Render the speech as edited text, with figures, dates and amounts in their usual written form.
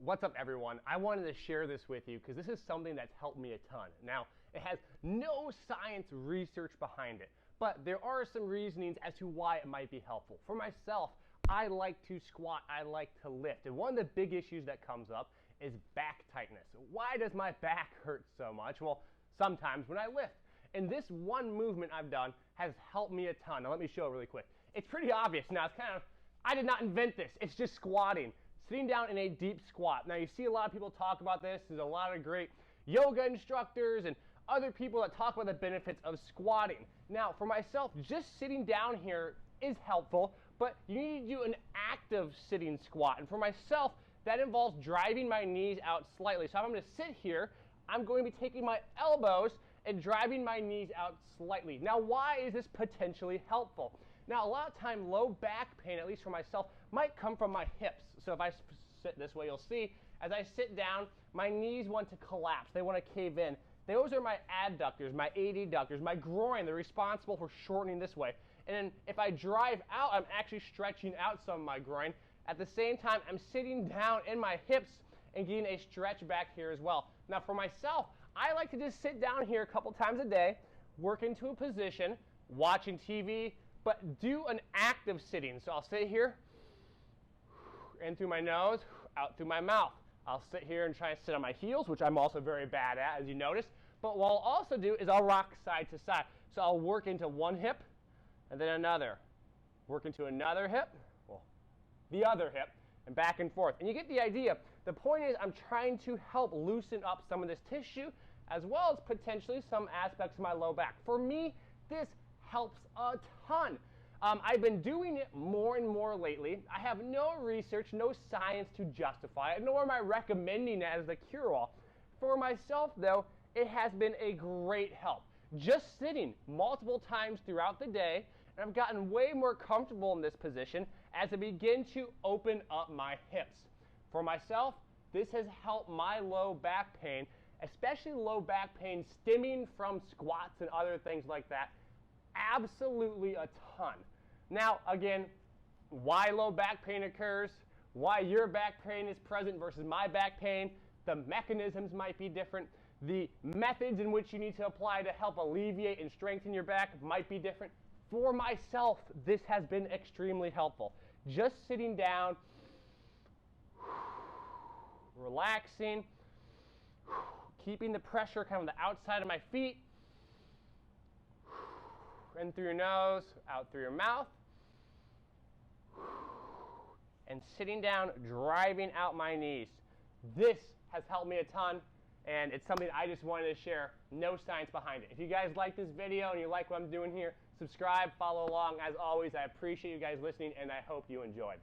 What's up, everyone? I wanted to share this with you because this is something that's helped me a ton. Now, it has no science research behind it, but there are some reasonings as to why it might be helpful. For myself, I like to squat, I like to lift, and one of the big issues that comes up is back tightness. Why does my back hurt so much? Well, sometimes when I lift. And this one movement I've done has helped me a ton. Now let me show it really quick. It's pretty obvious. Now I did not invent this. It's just squatting. Sitting down in a deep squat. Now you see a lot of people talk about this. There's a lot of great yoga instructors and other people that talk about the benefits of squatting. Now for myself, just sitting down here is helpful, but you need to do an active sitting squat. And for myself, that involves driving my knees out slightly. So if I'm going to sit here, I'm going to be taking my elbows and driving my knees out slightly. Now, why is this potentially helpful? Now, a lot of time, low back pain, at least for myself, might come from my hips. So if I sit this way, you'll see, as I sit down, my knees want to collapse. They want to cave in. Those are my adductors, my adductors, my groin. They're responsible for shortening this way. And then if I drive out, I'm actually stretching out some of my groin. At the same time, I'm sitting down in my hips and getting a stretch back here as well. Now for myself, I like to just sit down here a couple times a day, work into a position, watching TV, but do an active sitting. So I'll sit here, in through my nose, out through my mouth. I'll sit here and try to sit on my heels, which I'm also very bad at, as you notice. But what I'll also do is I'll rock side to side. So I'll work into one hip, and then another. Work into another hip, well, the other hip, and back and forth. And you get the idea. The point is I'm trying to help loosen up some of this tissue as well as potentially some aspects of my low back. For me, this helps a ton. I've been doing it more and more lately. I have no research, no science to justify it, nor am I recommending it as the cure-all. For myself, though, it has been a great help. Just sitting multiple times throughout the day, and I've gotten way more comfortable in this position as I begin to open up my hips. For myself, this has helped my low back pain, especially low back pain stemming from squats and other things like that, absolutely a ton. Now, again, why low back pain occurs, why your back pain is present versus my back pain, the mechanisms might be different, the methods in which you need to apply to help alleviate and strengthen your back might be different. For myself, this has been extremely helpful. Just sitting down, relaxing, keeping the pressure kind of on the outside of my feet, in through your nose, out through your mouth, and sitting down, driving out my knees. This has helped me a ton, and it's something I just wanted to share. No science behind it. If you guys like this video and you like what I'm doing here, subscribe, follow along. As always, I appreciate you guys listening, and I hope you enjoyed.